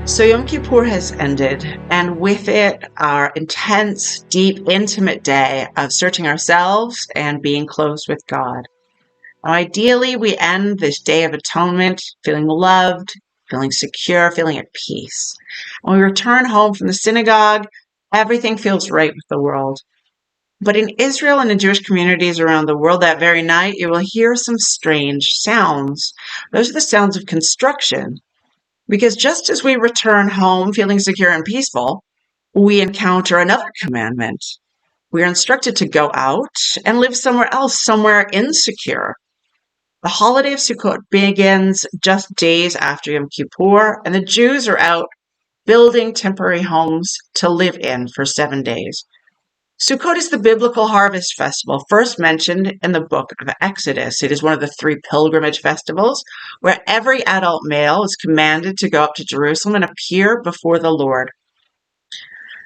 So Yom Kippur has ended, and with it, our intense, deep, intimate day of searching ourselves and being close with God. Now, ideally, we end this day of atonement feeling loved, feeling secure, feeling at peace. When we return home from the synagogue, everything feels right with the world. But in Israel and in Jewish communities around the world that very night, you will hear some strange sounds. Those are the sounds of construction. Because just as we return home feeling secure and peaceful, we encounter another commandment. We are instructed to go out and live somewhere else, somewhere insecure. The holiday of Sukkot begins just days after Yom Kippur, and the Jews are out building temporary homes to live in for 7 days. Sukkot is the biblical harvest festival first mentioned in the book of Exodus. It is one of the 3 pilgrimage festivals where every adult male is commanded to go up to Jerusalem and appear before the Lord.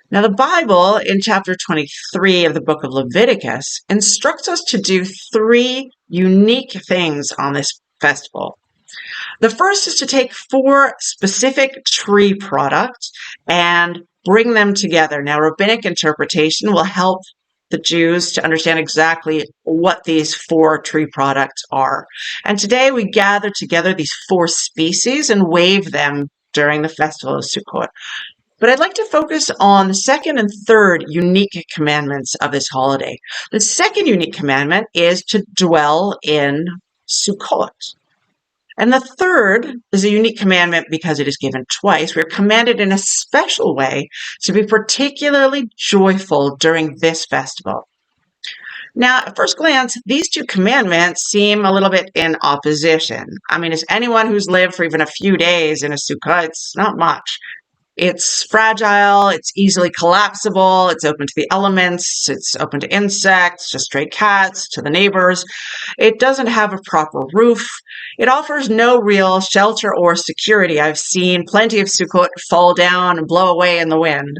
Now, the Bible in chapter 23 of the book of Leviticus instructs us to do 3 unique things on this festival. The first is to take 4 specific tree products and bring them together. Now, rabbinic interpretation will help the Jews to understand exactly what these 4 tree products are. And today we gather together these 4 species and wave them during the festival of Sukkot. But I'd like to focus on the second and third unique commandments of this holiday. The second unique commandment is to dwell in Sukkot. And the third is a unique commandment because it is given twice. We're commanded in a special way to be particularly joyful during this festival. Now, at first glance, these 2 commandments seem a little bit in opposition. I mean, as anyone who's lived for even a few days in a Sukkot, it's not much. It's fragile, it's easily collapsible, it's open to the elements, it's open to insects, to stray cats, to the neighbors. It doesn't have a proper roof. It offers no real shelter or security. I've seen plenty of Sukkot fall down and blow away in the wind.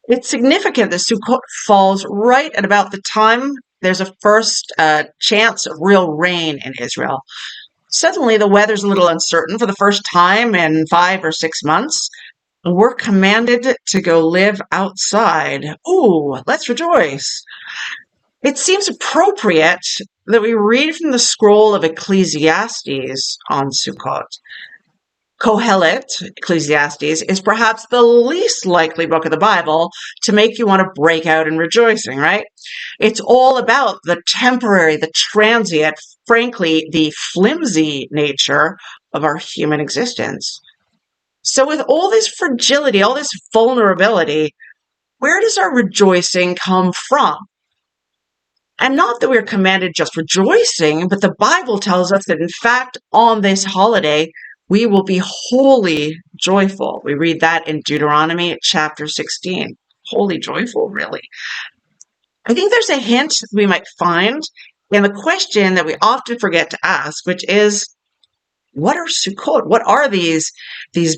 It's significant that Sukkot falls right at about the time there's a first chance of real rain in Israel. Suddenly, the weather's a little uncertain for the first time in 5 or 6 months. We're commanded to go live outside. Ooh, let's rejoice. It seems appropriate that we read from the scroll of Ecclesiastes on Sukkot. Kohelet, Ecclesiastes, is perhaps the least likely book of the Bible to make you want to break out in rejoicing, right? It's all about the temporary, the transient, frankly, the flimsy nature of our human existence. So with all this fragility, all this vulnerability, where does our rejoicing come from? And not that we're commanded just rejoicing, but the Bible tells us that in fact, on this holiday, we will be wholly joyful. We read that in Deuteronomy chapter 16. Wholly joyful, really. I think there's a hint we might find in the question that we often forget to ask, which is, what are Sukkot? What are these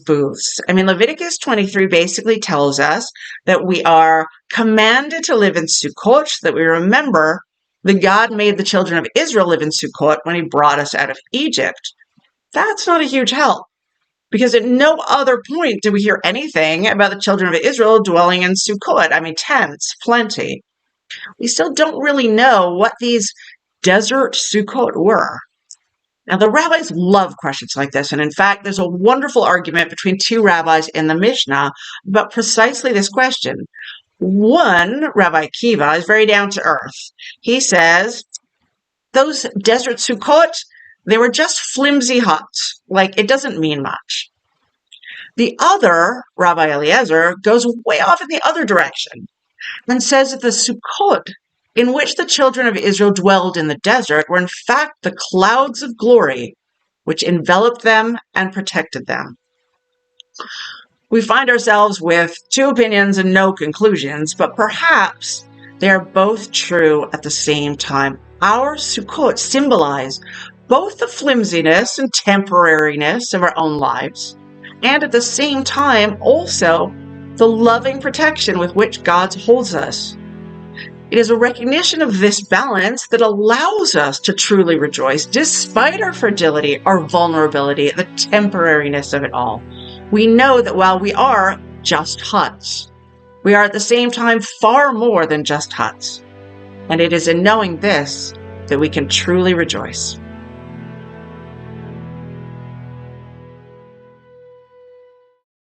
booths? I mean, Leviticus 23 basically tells us that we are commanded to live in Sukkot, that we remember that God made the children of Israel live in Sukkot when he brought us out of Egypt. That's not a huge help, because at no other point do we hear anything about the children of Israel dwelling in Sukkot. I mean, tents, plenty. We still don't really know what these desert Sukkot were. Now, the rabbis love questions like this, and in fact, there's a wonderful argument between 2 rabbis in the Mishnah about precisely this question. One, Rabbi Akiva, is very down to earth. He says, those desert Sukkot, they were just flimsy huts, like it doesn't mean much. The other, Rabbi Eliezer, goes way off in the other direction and says that the Sukkot in which the children of Israel dwelled in the desert were in fact the clouds of glory which enveloped them and protected them. We find ourselves with 2 opinions and no conclusions, but perhaps they are both true at the same time. Our Sukkot symbolize both the flimsiness and temporariness of our own lives, and at the same time also the loving protection with which God holds us. It is a recognition of this balance that allows us to truly rejoice despite our fragility, our vulnerability, the temporariness of it all. we know that while we are just huts, we are at the same time far more than just huts. And it is in knowing this that we can truly rejoice.